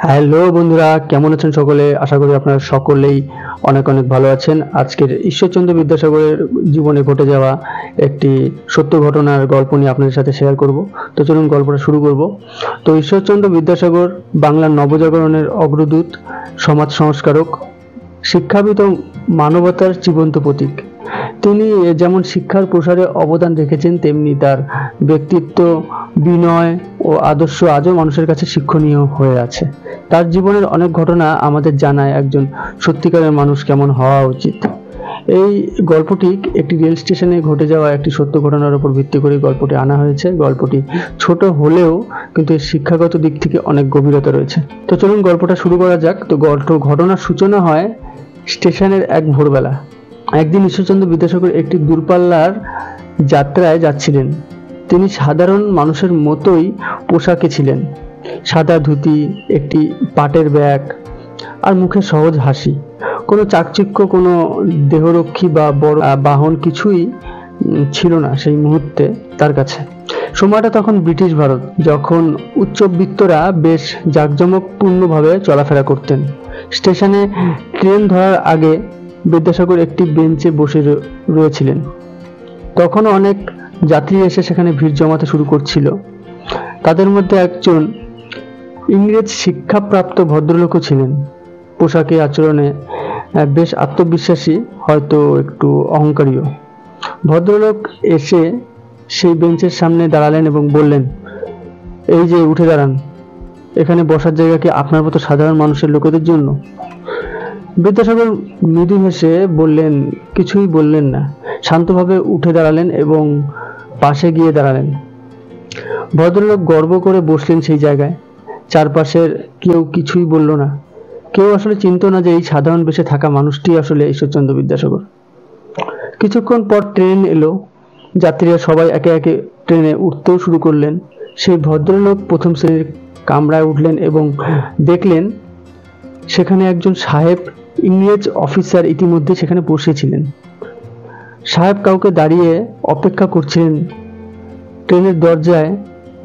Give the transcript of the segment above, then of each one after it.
Hello বন্ধুরা, কেমন আছেন সকলে? আশা করি আপনারা সকলেই অনেক অনেক ভালো আছেন। আজকের ঈশ্বরচন্দ্র বিদ্যাসাগরের জীবনে ঘটে যাওয়া একটি সত্য ঘটনার গল্প নিয়ে আপনাদের সাথে শেয়ার করব। তো চলুন গল্পটা শুরু করব। তো ঈশ্বরচন্দ্র বিদ্যাসাগর বাংলার নবজাগরণের অগ্রদূত, সমাজ সংস্কারক, শিক্ষাবিদ ও মানবতার জীবন্ত প্রতীক। তিনি যেমন শিক্ষার প্রসারে অবদান রেখেছেন, তেমনি তার ব্যক্তিত্ব, বিনয় ও আদর্শ আজও মানুষের কাছে শিক্ষণীয় হয়ে আছে। তার জীবনের অনেক ঘটনা আমাদের জানায় একজন সত্যিকারের মানুষ কেমন হওয়া উচিত। এই গল্পটি একটি রেল স্টেশনে ঘটে যাওয়া একটি সত্য ঘটনার উপর ভিত্তি করে গল্পটি আনা হয়েছে। গল্পটি ছোট হলেও কিন্তু এর শিক্ষাগত দিক থেকে অনেক গভীরতা রয়েছে। তো চলুন গল্পটা শুরু করা যাক। তো ঘটনার সূচনা হয় স্টেশনের এক ভোরবেলা। একদিন ঈশ্বরচন্দ্র বিদ্যাসাগর একটি দূরপাল্লার যাত্রায় যাচ্ছিলেন। তিনি সাধারণ মানুষের মতোই পোশাকে ছিলেন। সাদা ধুতি, একটি পাটের ব্যাগ আর মুখে সহজ হাসি। কোনো চাকচিক্য, কোনো দেহরক্ষী বা বড় বাহন কিছুই ছিল না সেই মুহূর্তে তার কাছে। সময়টা তখন ব্রিটিশ ভারত, যখন উচ্চবিত্তরা বেশ জাঁকজমকপূর্ণভাবে চলাফেরা করতেন। স্টেশনে ট্রেন ধরার আগে বিদ্যাসাগর একটি বেঞ্চে বসে রয়েছিলেন। তখন অনেক যাত্রী এসে সেখানে ভিড় জমাতে শুরু করছিল। তাদের মধ্যে একজন ইংরেজ শিক্ষাপ্রাপ্ত ভদ্রলোকও ছিলেন। পোশাকে, আচরণে বেশ আত্মবিশ্বাসী, হয়তো একটু অহংকারীও। ভদ্রলোক এসে সেই বেঞ্চের সামনে দাঁড়ালেন এবং বললেন, এই যে উঠে দাঁড়ান, এখানে বসার জায়গা কি আপনার মতো সাধারণ মানুষের লোকেদের জন্য? বিদ্যাসাগর মৃদু হেসে বললেন, কিছুই বললেন না। শান্তভাবে উঠে দাঁড়ালেন এবং পাশে গিয়ে দাঁড়ালেন। ভদ্রলোক গর্ব করে বসলেন সেই জায়গায়। চারপাশের কেউ কিছুই বলল না। কেউ আসলে চিনত না যে এই সাধারণ বেশে থাকা মানুষটি আসলে ঈশ্বরচন্দ্র বিদ্যাসাগর। কিছুক্ষণ পর ট্রেন এলো। যাত্রীরা সবাই একে একে ট্রেনে উঠতেও শুরু করলেন। সেই ভদ্রলোক প্রথম শ্রেণীর কামরায় উঠলেন এবং দেখলেন সেখানে একজন সাহেব, ইংরেজ অফিসার ইতিমধ্যে সেখানে বসেছিলেন। সাহেব কাউকে দাঁড়িয়ে অপেক্ষা করছিলেন। ট্রেনের দরজায়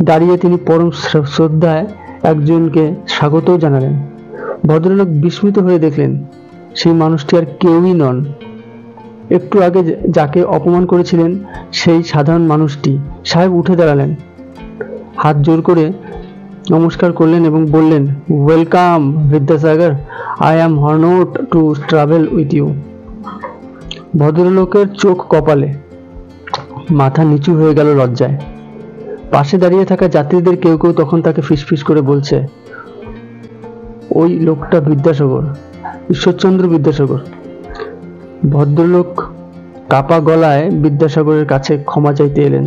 দাঁড়িয়ে তিনি পরম শ্রদ্ধায় একজনকে স্বাগতও জানালেন। ভদ্রলোক বিস্মিত হয়ে দেখলেন সেই মানুষটি আর কেউই নন, একটু আগে যাকে অপমান করেছিলেন সেই সাধারণ মানুষটি। সাহেব উঠে দাঁড়ালেন, হাত জোর করে নমস্কার করলেন এবং বললেন, welcome Vidyasagar, I am honoured to travel with you. ভদ্রলোকের চোখ কপালে, মাথা নিচু হয়ে গেল লজ্জায়। পাশে দাঁড়িয়ে থাকা যাত্রীদের কেউ কেউ তখন তাকে ফিসফিস করে বলছে, ওই লোকটা বিদ্যাসাগর, ঈশ্বরচন্দ্র বিদ্যাসাগর। ভদ্রলোক কাপা গলায় বিদ্যাসাগরের কাছে ক্ষমা চাইতে এলেন।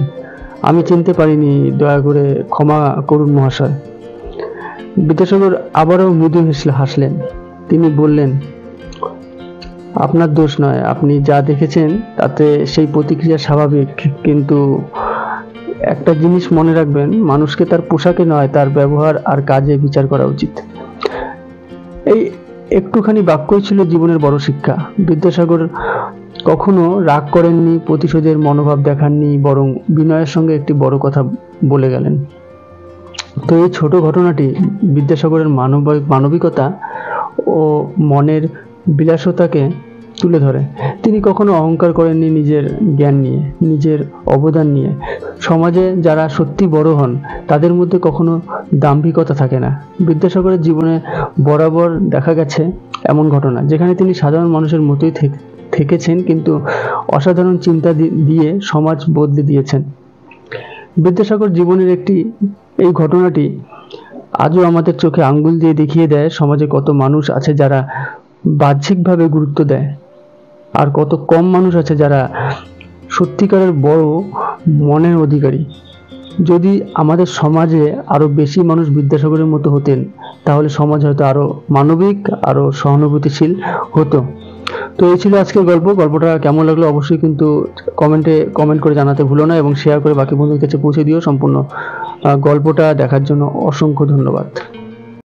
আমি চিনতে পারিনি, দয়া করে ক্ষমা করুন মহাশয়। বিদ্যাসাগর আবারও মৃদু হাসলেন। তিনি বললেন, আপনার দোষ নয়, আপনি যা দেখেছেন তাতে সেই প্রতিক্রিয়া স্বাভাবিক, কিন্তু একটা জিনিস মনে রাখবেন, মানুষকে তার পোশাকে নয়, তার ব্যবহার আর কাজে বিচার করা উচিত। এই একটুখানি বাক্যই ছিল জীবনের বড় শিক্ষা। বিদ্যাসাগর কখনো রাগ করেননি, প্রতিশোধের মনোভাব দেখাননি, বরং বিনয়ের সঙ্গে একটি বড় কথা বলে গেলেন। তো এই ছোট ঘটনাটি বিদ্যাসাগরের মানবিকতা ও মনের বিলাসতাকে তুলে ধরে। তিনি কখনো অহংকার করেননি নিজের জ্ঞান নিয়ে, নিজের অবদান নিয়ে। সমাজে যারা সত্যি বড় হন তাদের মধ্যে কখনো দাম্ভিকতা থাকে না। বিদ্যাসাগরের জীবনে বরাবর দেখা গেছে এমন ঘটনা যেখানে তিনি সাধারণ মানুষের মতোই থেকেছেন, কিন্তু অসাধারণ চিন্তা দিয়ে সমাজ বদলে দিয়েছেন। বিদ্যাসাগর জীবনের এই ঘটনাটি আজও আমাদের চোখে আঙ্গুল দিয়ে দেখিয়ে দেয় সমাজে কত মানুষ আছে যারা বাহ্যিকভাবে গুরুত্ব দেয়, আর কত কম মানুষ আছে যারা সত্যিকারের বড় মনের অধিকারী। যদি আমাদের সমাজে আরো বেশি মানুষ বিদ্যাসাগরের মতো হতেন, তাহলে সমাজ হয়তো আরো মানবিক, আরো সহানুভূতিশীল হতো। তো এই ছিল আজকের গল্প। গল্পটা কেমন লাগলো অবশ্যই কিন্তু কমেন্ট করে জানাতে ভুলো না, এবং শেয়ার করে বাকি বন্ধুদের কাছে পৌঁছে দিও। সম্পূর্ণ গল্পটা দেখার জন্য অসংখ্য ধন্যবাদ।